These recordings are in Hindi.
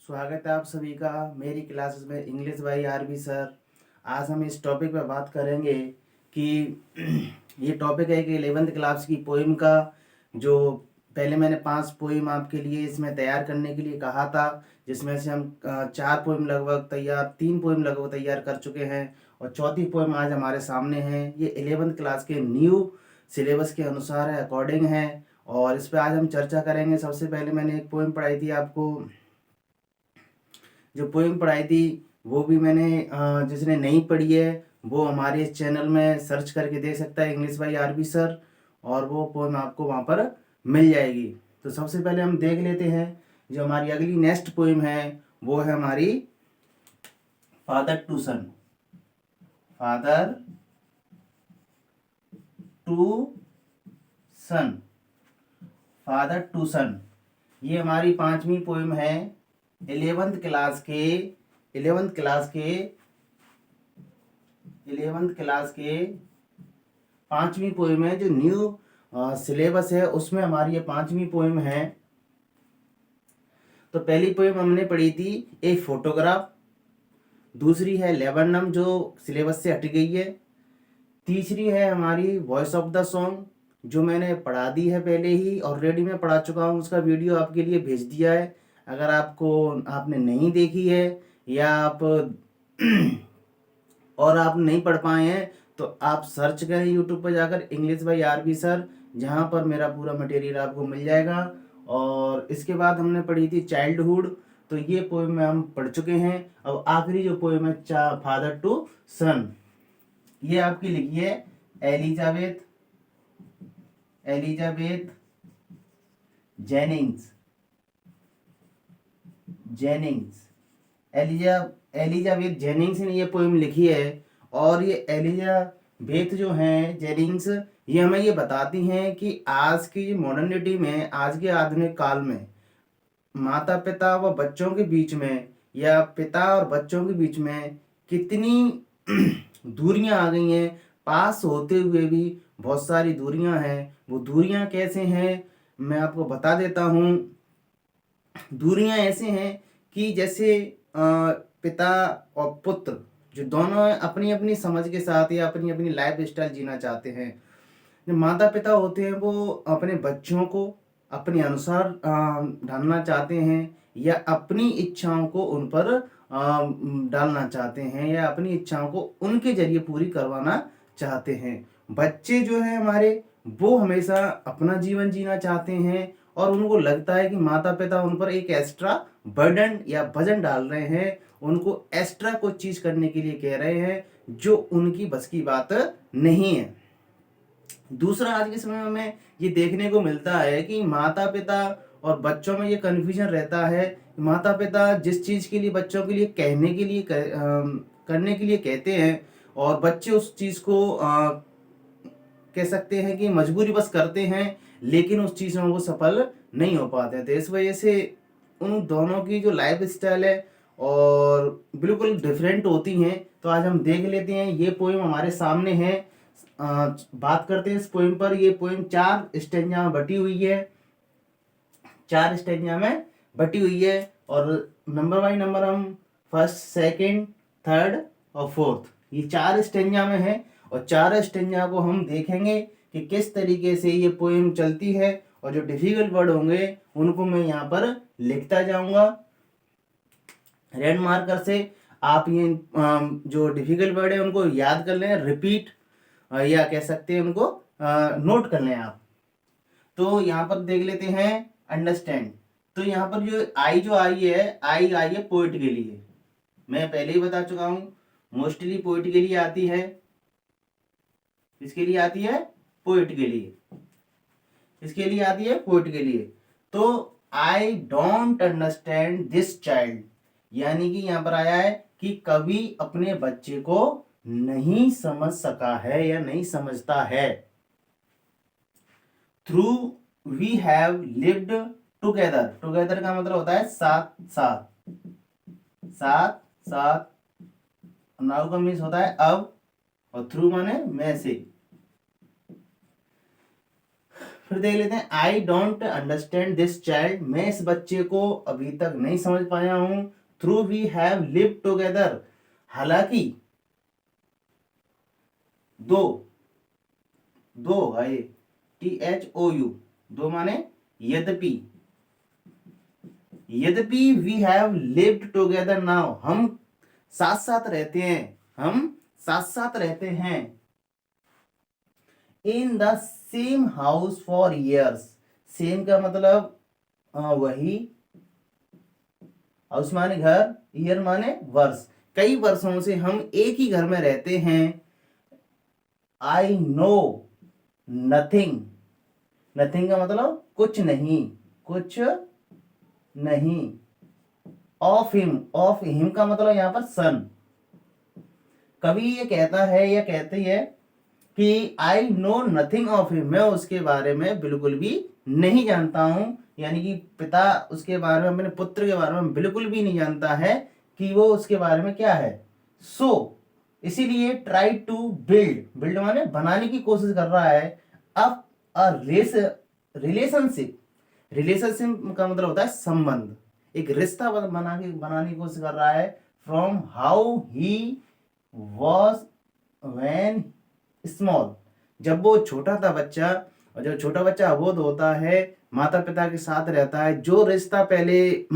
स्वागत है आप सभी का मेरी क्लासेस में इंग्लिश बाई आरबी सर। आज हम इस टॉपिक पर बात करेंगे कि ये टॉपिक है कि 11th क्लास की पोइम का। जो पहले मैंने 5 पोइम आपके लिए इसमें तैयार करने के लिए कहा था, जिसमें से हम 4 पोइम लगभग तैयार, 3 पोइम लगभग तैयार कर चुके हैं और चौथी पोइम आज हमारे सामने है। ये 11th क्लास के न्यू सिलेबस के अनुसार है, अकॉर्डिंग है, और इस पर आज हम चर्चा करेंगे। सबसे पहले मैंने एक पोइम पढ़ाई थी आपको, जो पोइम पढ़ाई थी वो भी मैंने जिसने नहीं पढ़ी है वो हमारे इस चैनल में सर्च करके देख सकता है, इंग्लिश बाई आरबी सर, और वो पोइम आपको वहाँ पर मिल जाएगी। तो सबसे पहले हम देख लेते हैं जो हमारी अगली नेक्स्ट पोइम है, वो है हमारी father to son. Father to son, father to son, ये हमारी 5वीं पोइम है 11th क्लास के 11th क्लास के 11th क्लास के 5वीं पोइम है। जो न्यू सिलेबस है उसमें हमारी ये 5वीं पोइम है। तो पहली पोइम हमने पढ़ी थी ए फोटोग्राफ, दूसरी है लेबनम जो सिलेबस से हट गई है, तीसरी है हमारी वॉइस ऑफ द सॉन्ग जो मैंने पढ़ा दी है पहले ही, ऑलरेडी मैं पढ़ा चुका हूँ, उसका वीडियो आपके लिए भेज दिया है। अगर आपने नहीं देखी है या आप और आप नहीं पढ़ पाए हैं तो आप सर्च करें यूट्यूब पर जाकर इंग्लिश बाई आरबी सर, जहाँ पर मेरा पूरा मटेरियल आपको मिल जाएगा। और इसके बाद हमने पढ़ी थी चाइल्डहुड, तो ये पोएम में हम पढ़ चुके हैं। अब आखिरी जो पोएम है फादर टू सन, ये आपकी लिखी है Elizabeth Elizabeth Jennings Jennings Elizabeth Jennings ने ये पोएम लिखी है। और ये एलिजाबेथ जो हैं जेनिंग्स, ये हमें ये बताती हैं कि आज की मॉडर्निटी में, आज के आधुनिक काल में माता पिता व बच्चों के बीच में या पिता और बच्चों के बीच में कितनी दूरियां आ गई हैं। पास होते हुए भी बहुत सारी दूरियां हैं। वो दूरियां कैसे हैं मैं आपको बता देता हूँ। दूरियां ऐसे हैं कि जैसे पिता और पुत्र जो दोनों अपनी अपनी समझ के साथ या अपनी अपनी लाइफ स्टाइल जीना चाहते हैं। जो माता पिता होते हैं वो अपने बच्चों को अपने अनुसार ढालना चाहते हैं या अपनी इच्छाओं को उन पर डालना चाहते हैं या अपनी इच्छाओं को उनके जरिए पूरी करवाना चाहते हैं। बच्चे जो हैं हमारे, वो हमेशा अपना जीवन जीना चाहते हैं और उनको लगता है कि माता पिता उन पर एक एक्स्ट्रा बर्डन या वजन डाल रहे हैं, उनको एक्स्ट्रा कुछ चीज करने के लिए कह रहे हैं जो उनकी बस की बात नहीं है। दूसरा, आज के समय में ये देखने को मिलता है कि माता पिता और बच्चों में ये कन्फ्यूजन रहता है। माता पिता जिस चीज के लिए बच्चों के लिए कहने के लिए करने के लिए कहते हैं और बच्चे उस चीज को कह सकते हैं कि मजबूरी बस करते हैं, लेकिन उस चीज में वो सफल नहीं हो पाते हैं। तो इस वजह से उन दोनों की जो लाइफ स्टाइल है और बिल्कुल डिफरेंट होती हैं। तो आज हम देख लेते हैं, ये पोएम हमारे सामने है। बात करते हैं इस पोएम पर। ये पोएम 4 स्टेंजा में बटी हुई है, 4 स्टेंजा में बटी हुई है और नंबर बाई नंबर हम फर्स्ट, सेकंड, थर्ड और फोर्थ, ये 4 स्टेंजा में है। और 4 स्टेंजा को हम देखेंगे कि किस तरीके से ये पोएम चलती है और जो डिफिकल्ट वर्ड होंगे उनको मैं यहाँ पर लिखता जाऊंगा रेड मार्कर से। आप ये जो डिफिकल्ट वर्ड है उनको याद कर लें, रिपीट या कह सकते हैं उनको नोट कर लें आप। तो यहाँ पर देख लेते हैं अंडरस्टैंड। तो यहाँ पर जो आई है पोइट के लिए, मैं पहले ही बता चुका हूं, मोस्टली पोइट के लिए आती है। इसके लिए आती है पोइट के लिए, इसके लिए आती है पोइट के लिए। तो I don't understand this child, यानी कि यहाँ पर आया है कि कवि अपने बच्चे को नहीं समझ सका है या नहीं समझता है। Through we have lived together, together का मतलब होता है साथ साथ, साथ साथ। नाउ का मीन्स होता है अब, और थ्रू माने में से। फिर देख लेते हैं, I don't understand this child, मैं इस बच्चे को अभी तक नहीं समझ पाया हूं। Through we have live together, हालांकि दो, दो होगा ये, THOU, दो माने यद्यपि, यद्यपि we have lived together now, हम साथ साथ रहते हैं, हम साथ साथ रहते हैं। In the same house for years, same का मतलब वही, हाउस माने घर, ईयर माने वर्ष, कई वर्षों से हम एक ही घर में रहते हैं। आई नो नथिंग, नथिंग का मतलब कुछ नहीं, कुछ नहीं। ऑफ हिम का मतलब यहाँ पर सन। कवि ये कहता है या कहती है कि I know nothing of him, मैं उसके बारे में बिल्कुल भी नहीं जानता हूं, यानी कि पिता उसके बारे में, अपने पुत्र के बारे में बिल्कुल भी नहीं जानता है कि वो उसके बारे में क्या है। सो इसीलिए ट्राई टू बिल्ड, बिल्ड माने बनाने की कोशिश कर रहा है। अब अ रिलेशनशिप, रिलेशनशिप का मतलब होता है संबंध, एक रिश्ता बनाने की कोशिश कर रहा है। From how he was when small, जब वो छोटा था बच्चा, और जब छोटा बच्चा अबोध होता है, माता पिता के साथ रहता है, जो रिश्ता पहले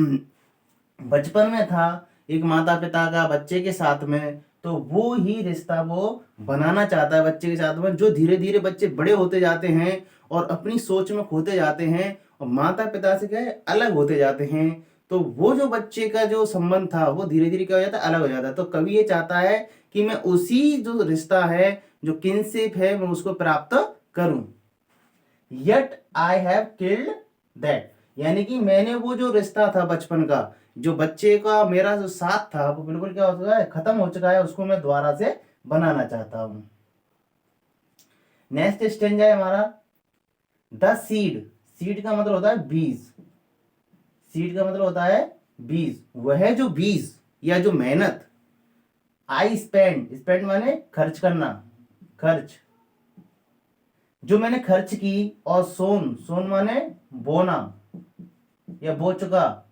बचपन में था एक माता पिता का बच्चे के साथ में, तो वो ही रिश्ता वो बनाना चाहता है बच्चे के साथ में। जो धीरे धीरे बच्चे बड़े होते जाते हैं और अपनी सोच में खोते जाते हैं और माता पिता से क्या है अलग होते जाते हैं, तो वो जो बच्चे का जो संबंध था वो धीरे धीरे क्या हो जाता है, अलग हो जाता है। तो कवि ये चाहता है कि मैं उसी जो रिश्ता है, जो किनशिप है, मैं उसको प्राप्त करूं। Yet I have killed that, यानी कि मैंने वो जो रिश्ता था बचपन का, जो बच्चे का मेरा जो साथ था, वो बिल्कुल क्या हो चुका है, खत्म हो चुका है, उसको मैं दोबारा से बनाना चाहता हूं। नेक्स्ट स्टेंजा है हमारा, द सीड, सीड का मतलब होता है बीज, सीड का मतलब होता है बीज, वह जो बीज या जो मेहनत, आई स्पेंड, स्पेंड माने खर्च करना, खर्च, जो मैंने खर्च की, और सोन, सोन माने बोना या बो चुका,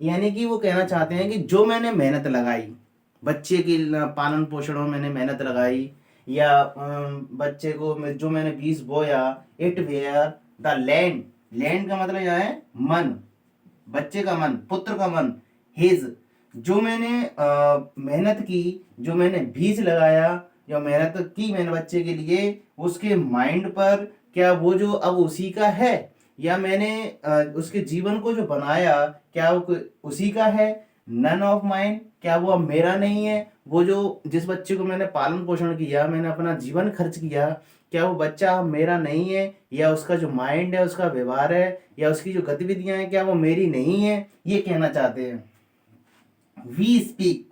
यानी कि वो कहना चाहते हैं कि जो मैंने मेहनत लगाई, बच्चे की पालन पोषण में मैंने मेहनत लगाई, या बच्चे को जो मैंने बीज बोया, it were the land, land का मतलब क्या है, मन, बच्चे का मन, पुत्र का मन, हिज, जो मैंने मेहनत की, जो मैंने बीज लगाया या मेहनत की मैंने बच्चे के लिए, उसके माइंड पर क्या वो जो अब उसी का है, या मैंने उसके जीवन को जो बनाया क्या वो उसी का है। नन ऑफ माइंड, क्या वो अब मेरा नहीं है, वो जो जिस बच्चे को मैंने पालन पोषण किया, मैंने अपना जीवन खर्च किया, क्या वो बच्चा मेरा नहीं है, या उसका जो माइंड है, उसका व्यवहार है, या उसकी जो गतिविधियां हैं, क्या वो मेरी नहीं है, ये कहना चाहते हैं। वी स्पीक,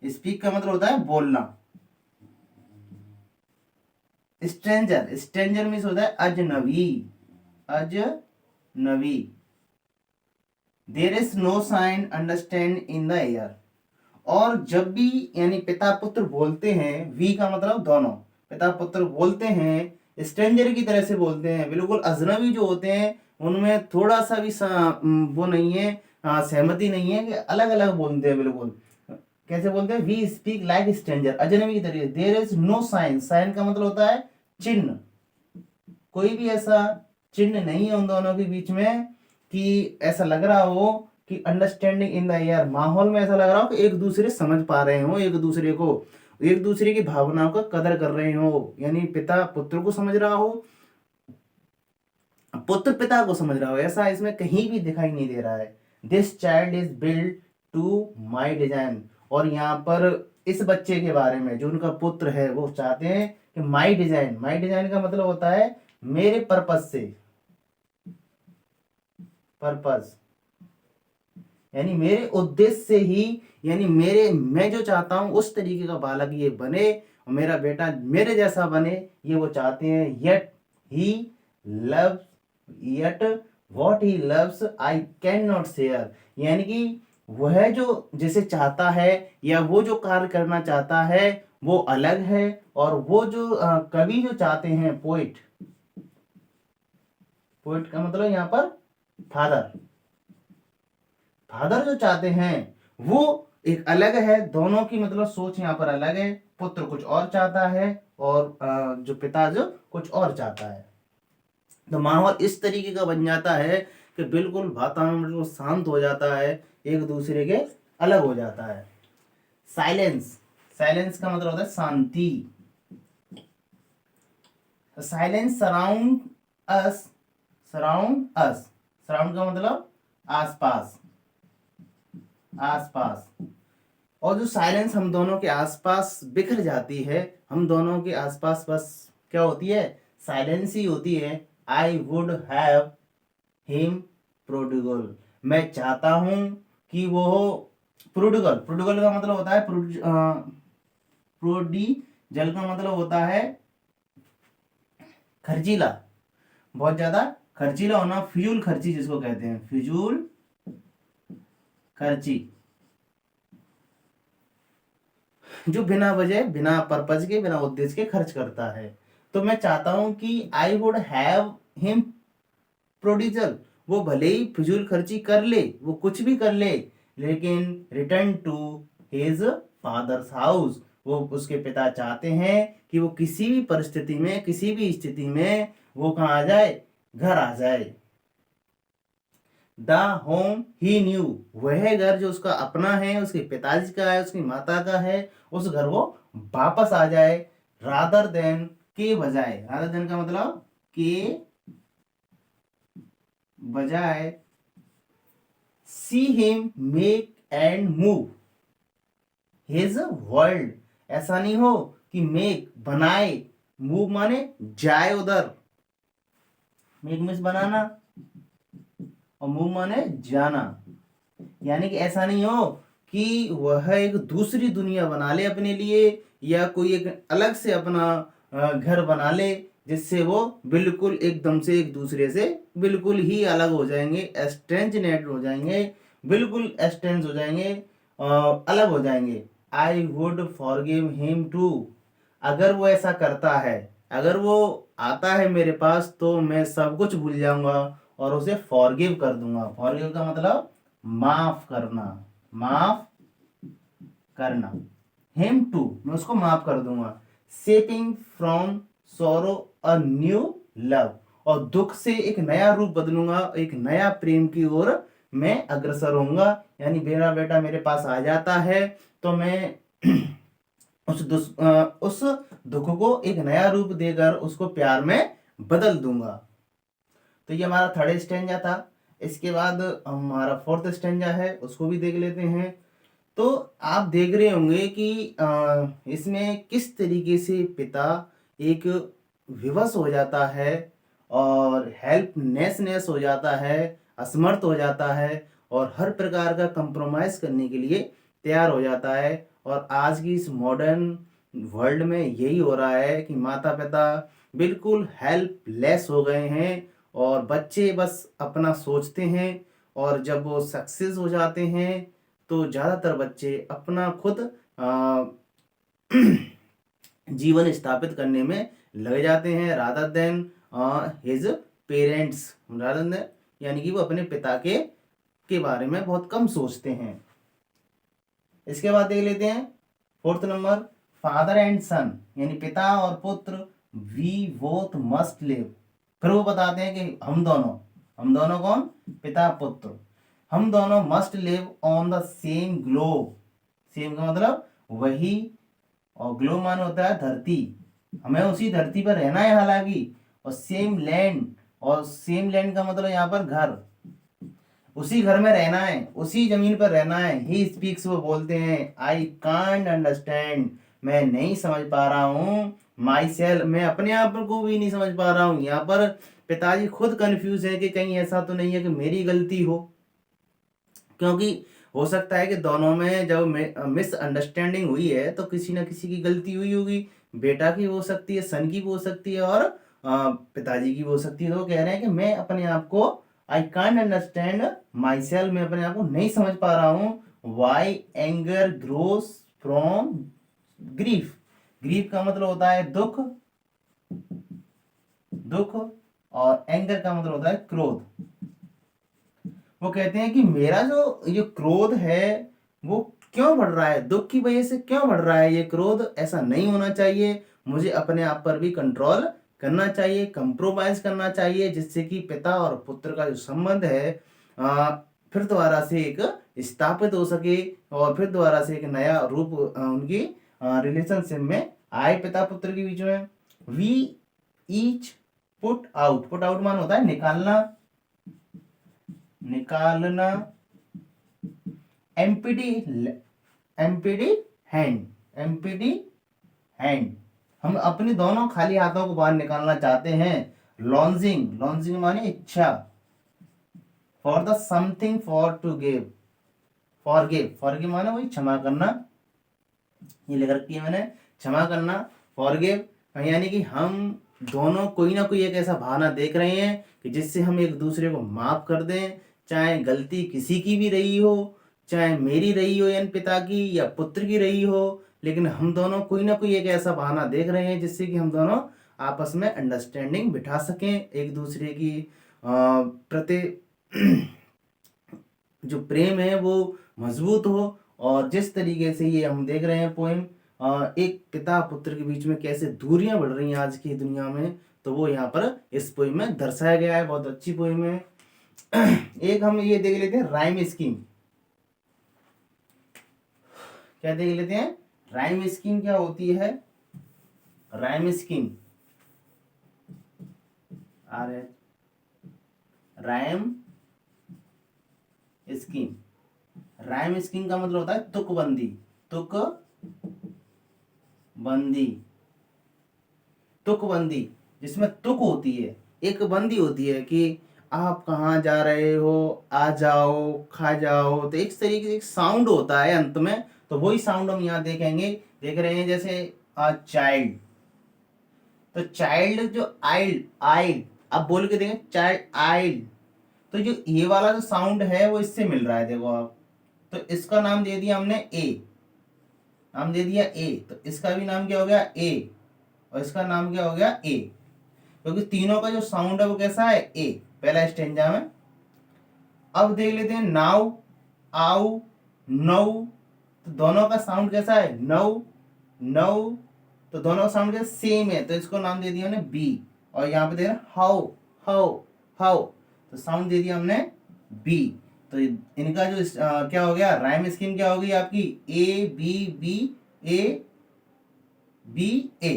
स्पीक का मतलब होता है बोलना। स्ट्रेंजर, स्ट्रेंजर मीन्स होता है अजनबी, अजनबी। There is no sign understand in the air, और जब भी यानी पिता पुत्र बोलते हैं, वी का मतलब दोनों, पिता पुत्र बोलते हैं स्ट्रेंजर की तरह से बोलते हैं, बिल्कुल अजनबी जो होते हैं उनमें थोड़ा सा भी वो नहीं है, सहमति नहीं है, कि अलग अलग बोलते हैं बिल्कुल। कैसे बोलते हैं, वी स्पीक लाइक स्ट्रेंजर, अजनबी की तरह। There is no sign, sign का मतलब होता है चिन्ह, कोई भी ऐसा चिन्ह नहीं है उन दोनों के बीच में कि ऐसा लग रहा हो कि अंडरस्टैंडिंग इन द एयर, माहौल में ऐसा लग रहा हो कि एक दूसरे समझ पा रहे हो, एक दूसरे को, एक दूसरे की भावनाओं का कदर कर रहे हो, यानी पिता पुत्र को समझ रहा हो, पुत्र पिता को समझ रहा हो, ऐसा इसमें कहीं भी दिखाई नहीं दे रहा है। This child is build to my design, और यहाँ पर इस बच्चे के बारे में, जो उनका पुत्र है, वो चाहते हैं कि माई डिजाइन, माई डिजाइन का मतलब होता है मेरे पर्पज से, पर्पज यानी मेरे उद्देश्य से ही, यानी मेरे, मैं जो चाहता हूं उस तरीके का बालक ये बने, और मेरा बेटा मेरे जैसा बने, ये वो चाहते हैं। Yet he loves, yet what he loves I can not share, यानी कि वह जो जिसे चाहता है या वो जो कार्य करना चाहता है वो अलग है, और वो जो कवि जो चाहते हैं, पोइट, पोएट का मतलब यहाँ पर फादर। फादर जो चाहते हैं वो एक अलग है, दोनों की मतलब सोच यहाँ पर अलग है। पुत्र कुछ और चाहता है और जो पिता जो कुछ और चाहता है। तो माहौल इस तरीके का बन जाता है कि बिल्कुल वातावरण बिल्कुल शांत हो जाता है, एक दूसरे के अलग हो जाता है। साइलेंस, साइलेंस का मतलब होता है शांति। साइलेंस सराउंड अस, सराउंड अस, सराउंड का मतलब आसपास, आसपास। और जो साइलेंस हम दोनों के आसपास बिखर जाती है, हम दोनों के आसपास बस क्या होती है, साइलेंस ही होती है। I would have him prodigal, मैं चाहता हूं कि वो हो प्रोडिगल। प्रोडिगल का मतलब होता है प्रोडीजल का मतलब होता है खर्चीला, बहुत ज्यादा खर्चीला होना, फिजूल खर्ची जिसको कहते हैं, फिजूल खर्ची, जो बिना वजह, बिना पर्पज के, बिना उद्देश्य के खर्च करता है। तो मैं चाहता हूं कि आई वुड हैव हिम प्रोडिजल, वो भले ही फिजूल खर्ची कर ले, वो कुछ भी कर ले, लेकिन return to his father's house, वो उसके पिता चाहते हैं कि वो किसी भी परिस्थिति में, किसी भी स्थिति में वो कहाँ आ जाए, घर आ जाए। द होम ही न्यू, वह घर जो उसका अपना है, उसके पिताजी का है, उसकी माता का है, उस घर वो वापस आ जाए। रादर देन, के बजाय, रादर देन का मतलब के बजाय, see him make and move his world, ऐसा नहीं हो कि मेक बनाए, मूव माने जाए उधर, मेक मीन्स बनाना और मूव माने जाना। यानी कि ऐसा नहीं हो कि वह एक दूसरी दुनिया बना ले अपने लिए, या कोई एक अलग से अपना घर बना ले, जिससे वो बिल्कुल एकदम से एक दूसरे से बिल्कुल ही अलग हो जाएंगे, एस्ट्रेंजनेट हो जाएंगे, बिल्कुल एस्ट्रेंज हो जाएंगे, अलग हो जाएंगे। I would forgive him too, अगर वो ऐसा करता है, अगर वो आता है मेरे पास, तो मैं सब कुछ भूल जाऊंगा और उसे फॉरगिव कर दूंगा। फॉरगिव का मतलब माफ करना, माफ करना। हिम टू, मैं उसको माफ कर दूंगा। सेपिंग from sorrow a new love, और दुख से एक नया रूप बदलूंगा, एक नया प्रेम की ओर मैं अग्रसर होऊंगा। यानी मेरा बेटा मेरे पास आ जाता है तो मैं उस दुख को एक नया रूप देकर उसको प्यार में बदल दूंगा। तो ये हमारा थर्ड स्टेंजा था। इसके बाद हमारा फोर्थ स्टेंजा है, उसको भी देख लेते हैं। तो आप देख रहे होंगे कि इसमें किस तरीके से पिता एक विवश हो जाता है और हेल्पलेसनेस हो जाता है, असमर्थ हो जाता है और हर प्रकार का कंप्रोमाइज करने के लिए तैयार हो जाता है। और आज की इस मॉडर्न वर्ल्ड में यही हो रहा है कि माता पिता बिल्कुल हेल्पलेस हो गए हैं और बच्चे बस अपना सोचते हैं, और जब वो सक्सेस हो जाते हैं तो ज़्यादातर बच्चे अपना खुद अ, जीवन स्थापित करने में लग जाते हैं, rather than his parents, rather than, यानी कि वो अपने पिता के बारे में बहुत कम सोचते हैं। इसके बाद देख लेते हैं फोर्थ नंबर, फादर एंड सन, यानी पिता और पुत्र, वी बोथ मस्ट लिव। फिर वो बताते हैं कि हम दोनों कौन, पिता पुत्र, हम दोनों must live on the same globe. Same का मतलब वही, और ग्लोब मान होता है धरती, हमें उसी धरती पर रहना है हालांकि, और सेम लैंड, और सेम लैंड का मतलब यहाँ पर घर, उसी घर में रहना है, उसी जमीन पर रहना है। ही स्पीक्स, वो बोलते हैं, आई कांट अंडरस्टैंड, मैं नहीं समझ पा रहा हूँ, माई सेल्फ, मैं अपने आप को भी नहीं समझ पा रहा हूँ। यहाँ पर पिताजी खुद कंफ्यूज है कि कहीं ऐसा तो नहीं है कि मेरी गलती हो, क्योंकि हो सकता है कि दोनों में जब मिसअंडरस्टैंडिंग हुई है तो किसी ना किसी की गलती हुई होगी, बेटा की हो सकती है, सन की भी हो सकती है, और पिताजी की भी हो सकती है। तो वो कह रहे हैं कि मैं अपने आप को, I can't understand myself, मैं अपने आप को नहीं समझ पा रहा हूँ। Why anger grows from grief, grief का मतलब होता है दुख, दुख, और एंगर का मतलब होता है क्रोध। वो कहते हैं कि मेरा जो ये क्रोध है वो क्यों बढ़ रहा है, दुख की वजह से क्यों बढ़ रहा है ये क्रोध, ऐसा नहीं होना चाहिए, मुझे अपने आप पर भी कंट्रोल करना चाहिए, कंप्रोमाइज करना चाहिए, जिससे कि पिता और पुत्र का जो संबंध है फिर दोबारा से एक स्थापित हो सके और फिर दोबारा से एक नया रूप उनकी रिलेशनशिप में आए पिता पुत्र के बीच में। वी ईच पुट आउट मान होता है निकालना, निकालना, empty, empty hand, empty hand, हम अपने दोनों खाली हाथों को बाहर निकालना चाहते हैं। लॉन्जिंग, लॉन्जिंग माने इच्छा, for the something for to give, forgive, forgive माने वही क्षमा करना, ये लिख रखी है मैंने, क्षमा करना, फॉरगिव, यानी कि हम दोनों कोई ना कोई एक ऐसा भावना देख रहे हैं कि जिससे हम एक दूसरे को माफ कर दें, चाहे गलती किसी की भी रही हो, चाहे मेरी रही हो या पिता की या पुत्र की रही हो, लेकिन हम दोनों कोई ना कोई एक ऐसा बहाना देख रहे हैं जिससे कि हम दोनों आपस में अंडरस्टैंडिंग बिठा सकें, एक दूसरे की प्रति जो प्रेम है वो मजबूत हो। और जिस तरीके से ये हम देख रहे हैं पोएम, एक पिता पुत्र के बीच में कैसे दूरियां बढ़ रही हैं आज की दुनिया में, तो वो यहाँ पर इस पोएम में दर्शाया गया है। बहुत अच्छी पोएम है। एक हम ये देख लेते हैं राइम स्कीम, क्या देख लेते हैं, राइम स्कीम क्या होती है। Rhyme scheme, rhyme scheme, rhyme scheme का मतलब होता है तुकबंदी, तुकबंदी, तुकबंदी, जिसमें तुक होती है, एक बंदी होती है कि आप कहाँ जा रहे हो, आ जाओ, खा जाओ, तो एक तरीके से एक साउंड होता है अंत में, तो वही साउंड हम यहाँ देखेंगे, देख रहे हैं। जैसे चाइल्ड, तो चाइल्ड जो आइल्ड, आइल्ड, अब बोल के देखें चाइल्ड आइल्ड, तो जो ये वाला जो साउंड है वो इससे मिल रहा है, देखो आप, तो इसका नाम दे दिया हमने ए, नाम दे दिया ए, तो इसका भी नाम क्या हो गया ए, और इसका नाम क्या हो गया ए, क्योंकि तीनों का जो साउंड है वो कैसा है ए, पहला स्टेंजा में। अब देख लेते हैं नाउ, आउ, नौ, तो दोनों का साउंड कैसा है नौ, नौ, तो दोनों का साउंड कैसा सेम है, तो इसको नाम दे दिया हमने बी। और यहाँ पे देख रहे हाउ, हाउ, हाउ, तो साउंड दे दिया हमने बी। तो इनका जो क्या हो गया, राइम स्कीम क्या हो गई आपकी, A B B, A B A,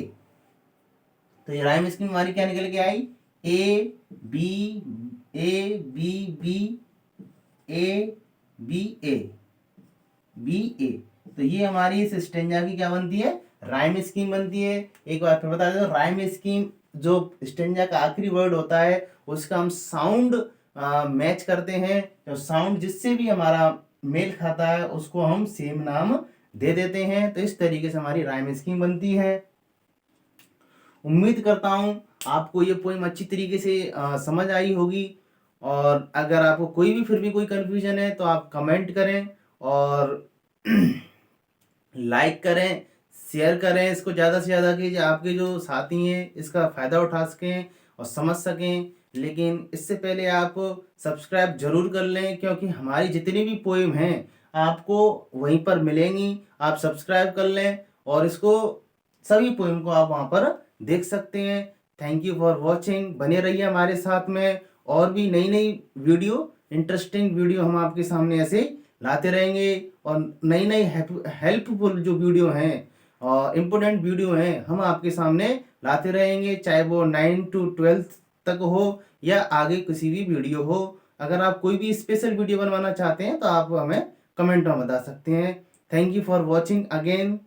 तो ये राइम स्कीम हमारी क्या निकल के आई, A B, A B B, A B A, B A, तो ये हमारी इस स्टेंजा की क्या बनती है, राइम स्कीम बनती है। एक बार फिर बता दें, राइम स्कीम जो स्टेंजा का आखिरी वर्ड होता है उसका हम साउंड मैच करते हैं, तो साउंड जिससे भी हमारा मेल खाता है उसको हम सेम नाम दे देते हैं, तो इस तरीके से हमारी राइम स्कीम बनती है। उम्मीद करता हूं आपको ये पोएम अच्छी तरीके से समझ आई होगी, और अगर आपको कोई भी फिर भी कोई कंफ्यूजन है तो आप कमेंट करें और लाइक करें, शेयर करें इसको ज़्यादा से ज़्यादा, कि आपके जो साथी हैं इसका फ़ायदा उठा सकें और समझ सकें। लेकिन इससे पहले आप सब्सक्राइब जरूर कर लें, क्योंकि हमारी जितनी भी पोएम हैं आपको वहीं पर मिलेंगी, आप सब्सक्राइब कर लें और इसको सभी पोएम को आप वहाँ पर देख सकते हैं। थैंक यू फॉर वॉचिंग, बने रहिए हमारे साथ में, और भी नई नई वीडियो, इंटरेस्टिंग वीडियो हम आपके सामने ऐसे लाते रहेंगे, और नई नई हेल्पफुल जो वीडियो हैं और इम्पोर्टेंट वीडियो हैं हम आपके सामने लाते रहेंगे, चाहे वो 9 to 12 तक हो या आगे किसी भी वीडियो हो। अगर आप कोई भी स्पेशल वीडियो बनवाना चाहते हैं तो आप हमें कमेंट में बता सकते हैं। Thank you for watching again.